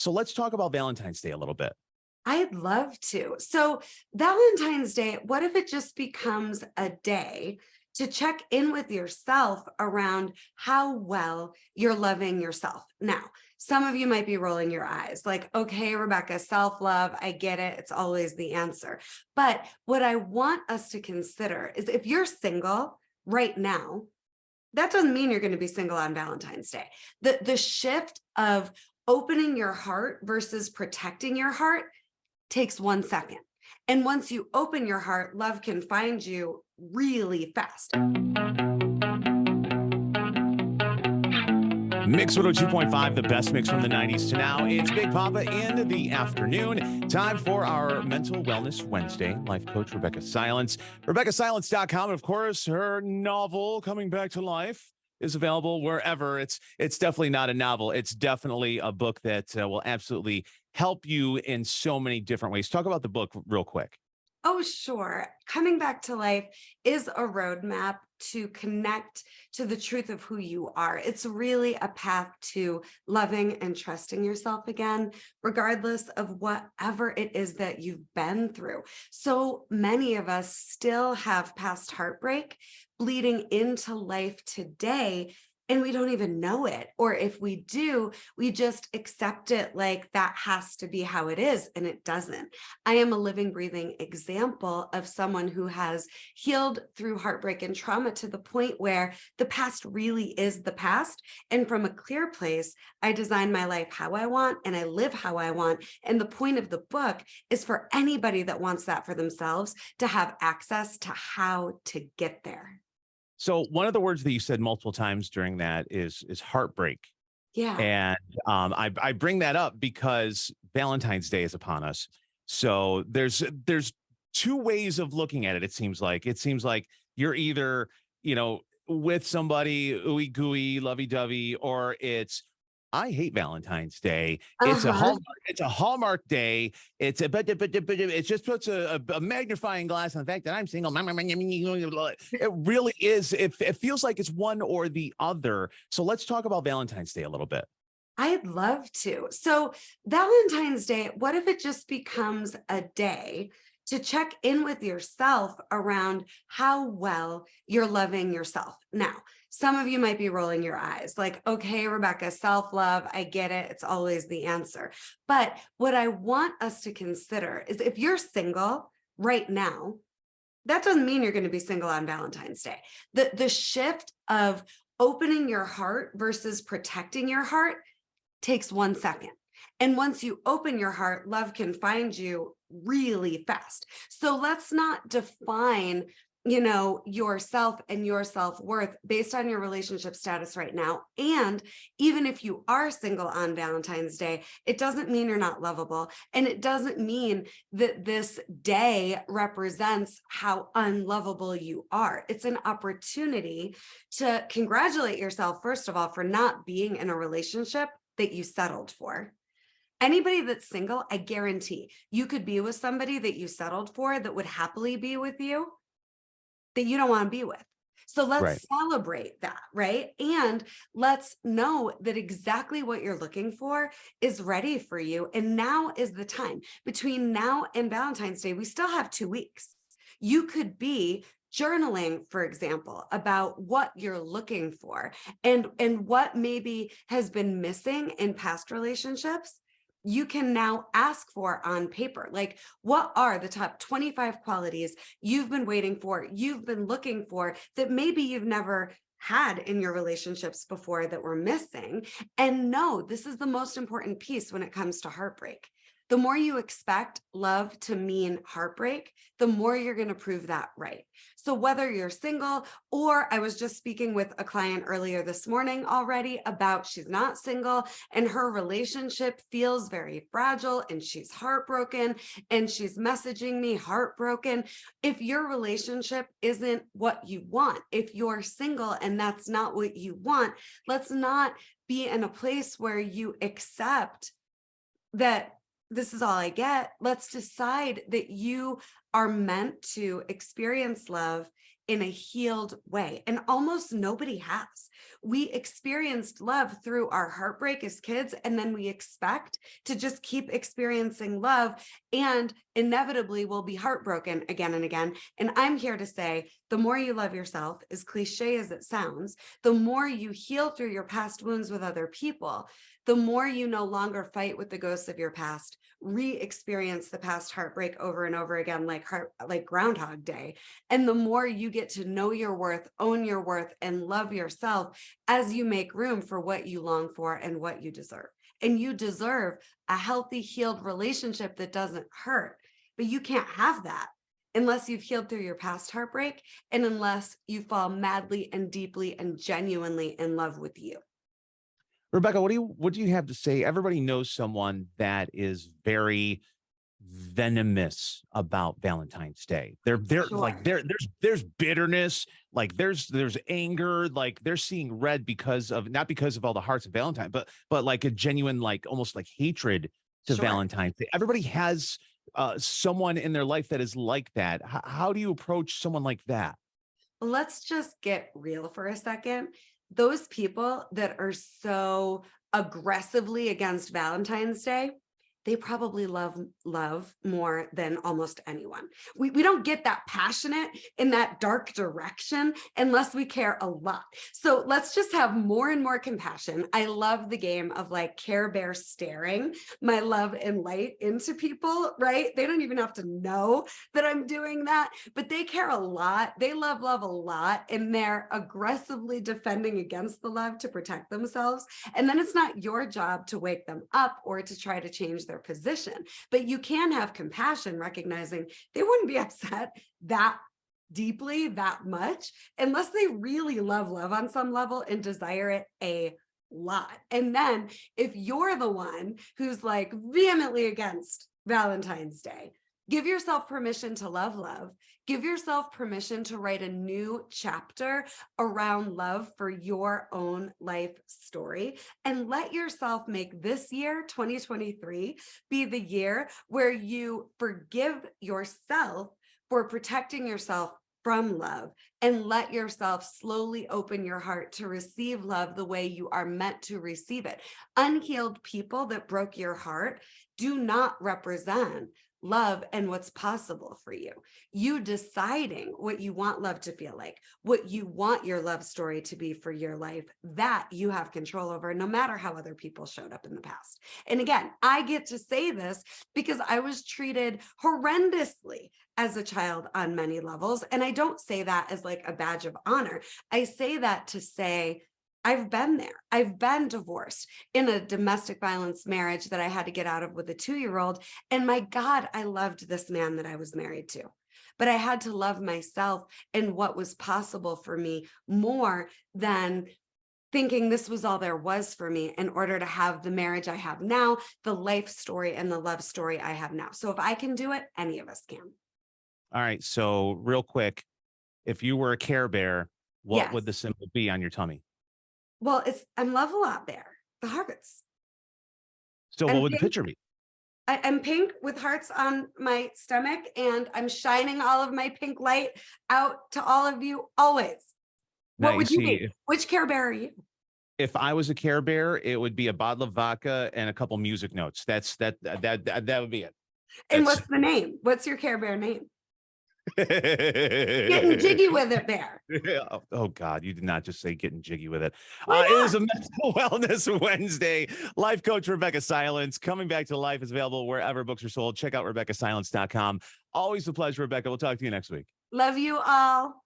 So let's talk about Valentine's Day a little bit. I'd love to. So, Valentine's Day, what if it just becomes a day to check in with yourself around how well you're loving yourself? Now, some of you might be rolling your eyes like, okay, Rebeccah, self-love, I get it. It's always the answer. But what I want us to consider is if you're single right now, that doesn't mean you're going to be single on Valentine's Day. The shift of opening your heart versus protecting your heart takes 1 second. And once you open your heart, love can find you really fast. Mix 102.5, the best mix from the 90s to now. It's Big Poppa in the afternoon. Time for our Mental Wellness Wednesday. Life coach Rebeccah Silence. RebeccahSilence.com. And of course, her novel, Coming Back to Life, is available wherever. It's definitely not a novel. It's definitely a book that will absolutely help you in so many different ways. Talk about the book real quick. Oh, sure. Coming Back to Life is a roadmap to connect to the truth of who you are. It's really a path to loving and trusting yourself again, regardless of whatever it is that you've been through. So many of us still have past heartbreak bleeding into life today, and we don't even know it. Or if we do, we just accept it like that has to be how it is, and it doesn't. I am a living, breathing example of someone who has healed through heartbreak and trauma to the point where the past really is the past. And from a clear place, I design my life how I want and I live how I want. And the point of the book is for anybody that wants that for themselves to have access to how to get there. So one of the words that you said multiple times during that is heartbreak. Yeah. And I bring that up because Valentine's Day is upon us. So there's two ways of looking at it. It seems like you're either, with somebody ooey gooey, lovey dovey, or it's I hate Valentine's Day. It's a Uh-huh. Hallmark day. But it just puts a magnifying glass on the fact that I'm single. It really is. It feels like it's one or the other. So let's talk about Valentine's Day a little bit. I'd love to. So, Valentine's Day, what if it just becomes a day to check in with yourself around how well you're loving yourself? Now, some of you might be rolling your eyes like, okay, Rebeccah, self-love, I get it. It's always the answer. But what I want us to consider is if you're single right now, that doesn't mean you're going to be single on Valentine's Day. The shift of opening your heart versus protecting your heart takes 1 second. And once you open your heart, love can find you really fast. So let's not define, yourself and your self-worth based on your relationship status right now. And even if you are single on Valentine's Day, it doesn't mean you're not lovable. And it doesn't mean that this day represents how unlovable you are. It's an opportunity to congratulate yourself, first of all, for not being in a relationship that you settled for. Anybody that's single, I guarantee you could be with somebody that you settled for that would happily be with you that you don't want to be with. So let's celebrate that, right? And let's know that exactly what you're looking for is ready for you. And now is the time. Between now and Valentine's Day, we still have 2 weeks. You could be journaling, for example, about what you're looking for and what maybe has been missing in past relationships. You can now ask for on paper, like, what are the top 25 qualities you've been waiting for, you've been looking for, that maybe you've never had in your relationships before that were missing? And no, this is the most important piece when it comes to heartbreak. The more you expect love to mean heartbreak, the more you're going to prove that right. So whether you're single, or I was just speaking with a client earlier this morning already about she's not single and her relationship feels very fragile and she's heartbroken and she's messaging me heartbroken. If your relationship isn't what you want, if you're single and that's not what you want, let's not be in a place where you accept that this is all I get. Let's decide that you are meant to experience love in a healed way. And almost nobody has. We experienced love through our heartbreak as kids, and then we expect to just keep experiencing love, and inevitably we'll be heartbroken again and again. And I'm here to say, the more you love yourself, as cliche as it sounds, the more you heal through your past wounds with other people, the more you no longer fight with the ghosts of your past, re-experience the past heartbreak over and over again, like Groundhog Day. And the more you get to know your worth, own your worth, and love yourself as you make room for what you long for and what you deserve. And you deserve a healthy, healed relationship that doesn't hurt, but you can't have that unless you've healed through your past heartbreak and unless you fall madly and deeply and genuinely in love with you. Rebeccah, what do you have to say? Everybody knows someone that is very venomous about Valentine's Day. There's bitterness, like there's anger, like they're seeing red because of, not because of all the hearts of Valentine, but like a genuine, like almost like hatred to Valentine's Day. Everybody has someone in their life that is like that. How do you approach someone like that? Let's just get real for a second. Those people that are so aggressively against Valentine's Day, they probably love more than almost anyone. We don't get that passionate in that dark direction unless we care a lot. So let's just have more and more compassion. I love the game of like Care Bear staring my love and light into people, right? They don't even have to know that I'm doing that, but they care a lot. They love a lot, and they're aggressively defending against the love to protect themselves. And then it's not your job to wake them up or to try to change their position, but you can have compassion, recognizing they wouldn't be upset that deeply, that much, unless they really love on some level and desire it a lot. And then if you're the one who's like vehemently against Valentine's Day, give yourself permission to love. Give yourself permission to write a new chapter around love for your own life story, and let yourself make this year, 2023, be the year where you forgive yourself for protecting yourself from love, and let yourself slowly open your heart to receive love the way you are meant to receive it. Unhealed people that broke your heart do not represent love and what's possible for you. You deciding what you want love to feel like, what you want your love story to be for your life, that you have control over, no matter how other people showed up in the past. And again, I get to say this because I was treated horrendously as a child on many levels. And I don't say that as like a badge of honor. I say that to say, I've been there. I've been divorced in a domestic violence marriage that I had to get out of with a 2-year-old. And my God, I loved this man that I was married to. But I had to love myself and what was possible for me more than thinking this was all there was for me in order to have the marriage I have now, the life story and the love story I have now. So if I can do it, any of us can. All right. So real quick, if you were a Care Bear, what would the symbol be on your tummy? Well, I'm love a lot bear, the hearts. So what would the picture be? I'm pink with hearts on my stomach, and I'm shining all of my pink light out to all of you always. Now, what would you be? Which Care Bear are you? If I was a Care Bear, it would be a bottle of vodka and a couple music notes. That would be it. And what's the name? What's your Care Bear name? Getting jiggy with it, Bear. Oh God, you did not just say getting jiggy with it. It is a Mental Wellness Wednesday. Life coach Rebeccah Silence coming back to life is available wherever books are sold. Check out RebeccahSilence.com. Always a pleasure, Rebeccah. We'll talk to you next week. Love you all.